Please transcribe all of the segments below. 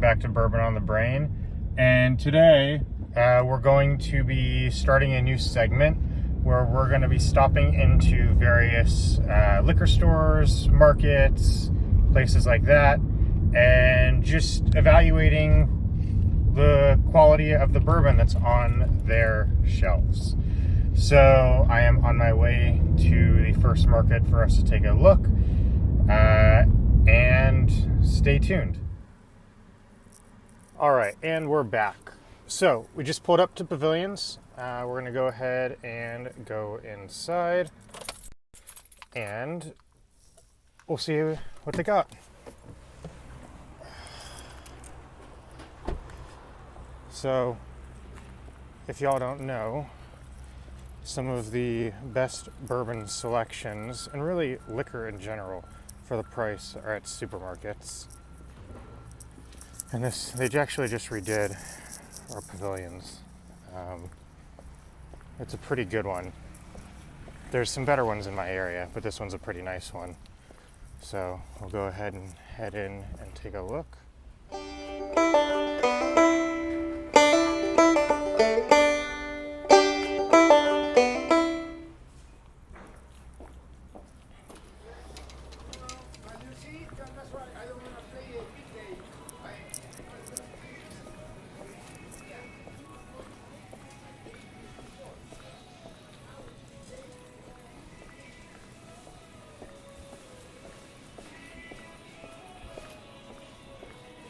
back to Bourbon on the Brain. And today we're going to be starting a new segment where we're going to be stopping into various liquor stores, markets, places like that, and just evaluating the quality of the bourbon that's on their shelves. So I am on my way to the first market for us to take a look, and stay tuned. All right, and we're back. So we just pulled up to Pavilions. We're going to go ahead and go inside, and we'll see what they got. So, if y'all don't know, some of the best bourbon selections, and really liquor in general, for the price are at supermarkets. And they actually just redid our Pavilions. It's a pretty good one. There's some better ones in my area, but this one's a pretty nice one. So we'll go ahead and head in and take a look.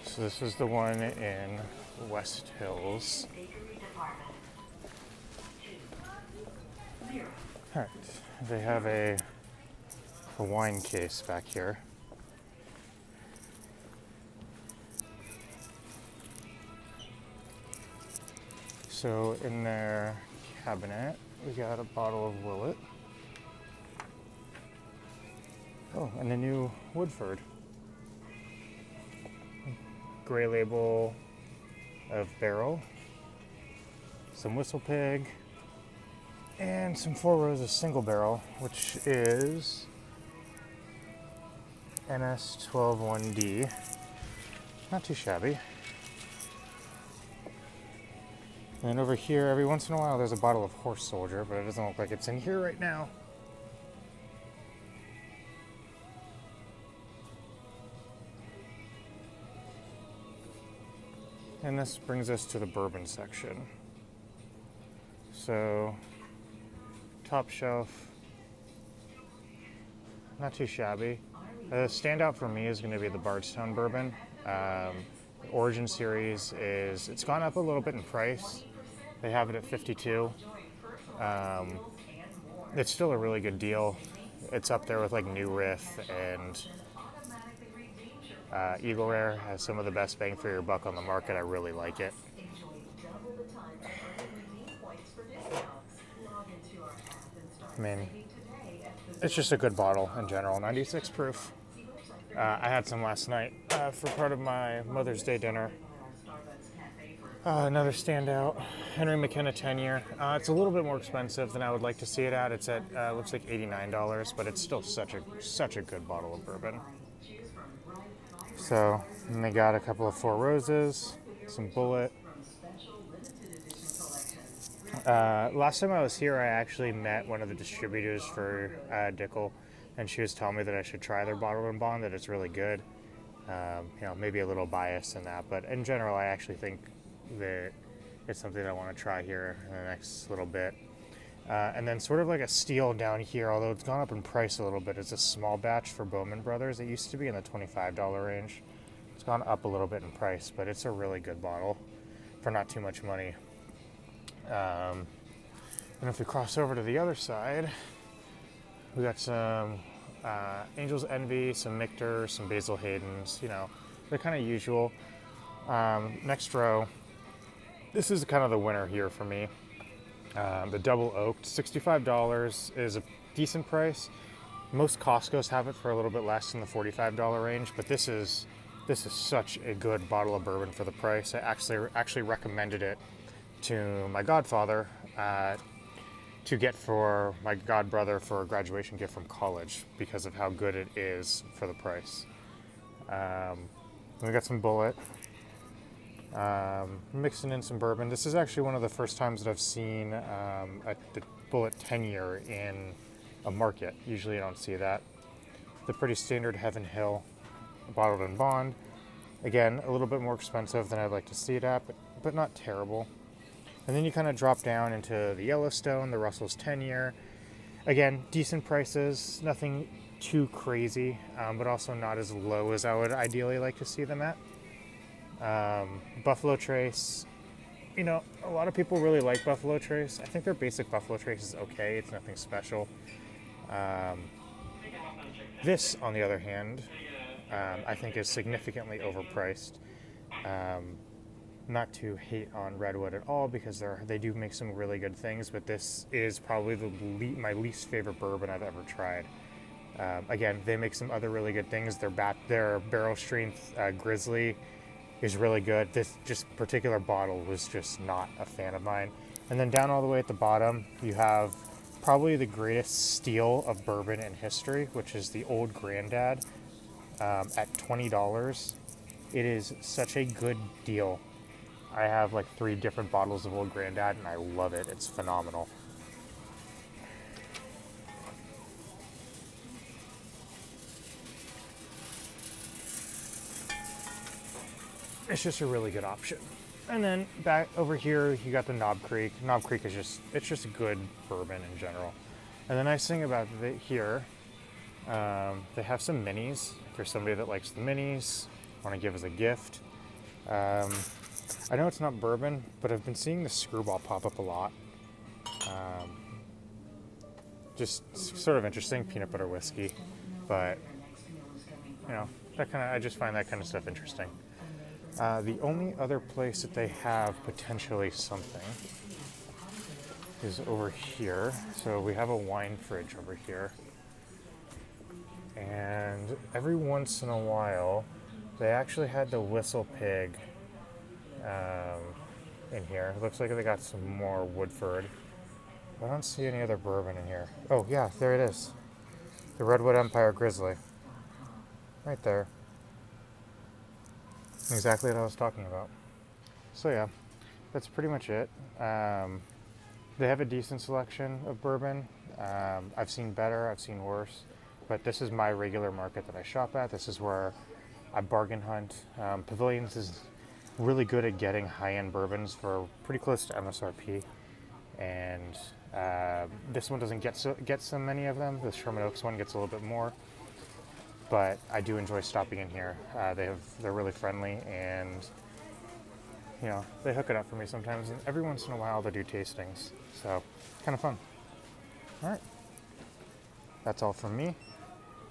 So this is the one in West Hills. All right, they have a wine case back here. So in their cabinet, we got a bottle of Willet. Oh, and a new Woodford. Gray label of barrel, some Whistle Pig, and some Four Roses single barrel, which is NS121D. Not too shabby. And over here, every once in a while, there's a bottle of Horse Soldier, but it doesn't look like it's in here right now. And this brings us to the bourbon section. So, top shelf, not too shabby. The standout for me is going to be the Bardstown bourbon. The Origin series it's gone up a little bit in price. They have it at $52. It's still a really good deal. It's up there with like New Riff and Eagle Rare. Has some of the best bang for your buck on the market. I really like it. I mean, it's just a good bottle in general. 96 proof. I had some last night for part of my Mother's Day dinner. Another standout, Henry McKenna 10-year. It's a little bit more expensive than I would like to see it at. It's at looks like $89, but it's still such a good bottle of bourbon. So, and they got a couple of Four Roses, some Bullet. Last time I was here, I actually met one of the distributors for Dickel, and she was telling me that I should try their bottle and bond, that it's really good. Maybe a little biased in that, but in general, I actually think that it's something I want to try here in the next little bit. And then sort of like a steal down here, although it's gone up in price a little bit, is a small batch for Bowman Brothers. It used to be in the $25 range. It's gone up a little bit in price, but it's a really good bottle for not too much money. And if we cross over to the other side, we got some Angel's Envy, some Michter, some Basil Hayden's, they're kind of usual. Next row, this is kind of the winner here for me. The double oaked, $65 is a decent price. Most Costco's have it for a little bit less in the $45 range, but this is such a good bottle of bourbon for the price. I actually recommended it to my godfather to get for my godbrother for a graduation gift from college because of how good it is for the price. We got some Bullet. Mixing in some bourbon. This is actually one of the first times that I've seen the Bullet 10 year in a market. Usually I don't see that. The pretty standard Heaven Hill bottled in bond. Again, a little bit more expensive than I'd like to see it at, but not terrible. And then you kind of drop down into the Yellowstone, the Russell's 10 year. Again, decent prices, nothing too crazy, but also not as low as I would ideally like to see them at. Buffalo Trace, you know, a lot of people really like Buffalo Trace. I think their basic Buffalo Trace is okay. It's nothing special. This, on the other hand, I think is significantly overpriced. Not to hate on Redwood at all, because they do make some really good things, but this is probably my least favorite bourbon I've ever tried. Again, they make some other really good things. Their barrel strength Grizzly is really good. This just particular bottle was just not a fan of mine. And then down all the way at the bottom, you have probably the greatest steal of bourbon in history, which is the Old Grandad at $20. It is such a good deal. I have like 3 different bottles of Old Grandad and I love it. It's phenomenal. It's just a really good option. And then back over here, you got the Knob Creek. Knob Creek is just a good bourbon in general. And the nice thing about it here, they have some minis. If you're somebody that likes the minis, want to give as a gift. I know it's not bourbon, but I've been seeing the Screwball pop up a lot. Just sort of interesting, peanut butter whiskey. But, you know, I just find that kind of stuff interesting. The only other place that they have potentially something is over here. So we have a wine fridge over here. And every once in a while, they actually had the Whistle Pig in here. It looks like they got some more Woodford. I don't see any other bourbon in here. Oh yeah, there it is. The Redwood Empire Grizzly. Right there. Exactly what I was talking about. So yeah, that's pretty much it. They have a decent selection of bourbon. I've seen better, I've seen worse, but this is my regular market that I shop at. This is where I bargain hunt. Pavilions is really good at getting high-end bourbons for pretty close to MSRP, and this one doesn't get so many of them. The Sherman Oaks one gets a little bit more. But I do enjoy stopping in here. They're really friendly, and you know, they hook it up for me sometimes. And every once in a while, they do tastings, so kind of fun. All right, that's all from me.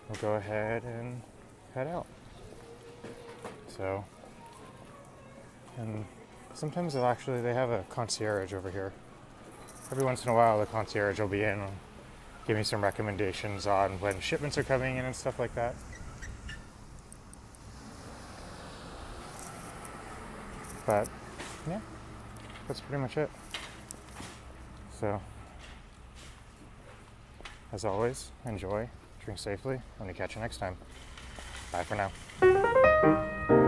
We'll go ahead and head out. So, and sometimes they have a concierge over here. Every once in a while, the concierge will be in and give me some recommendations on when shipments are coming in and stuff like that. But yeah, that's pretty much it. So, as always, enjoy, drink safely, and we'll catch you next time. Bye for now.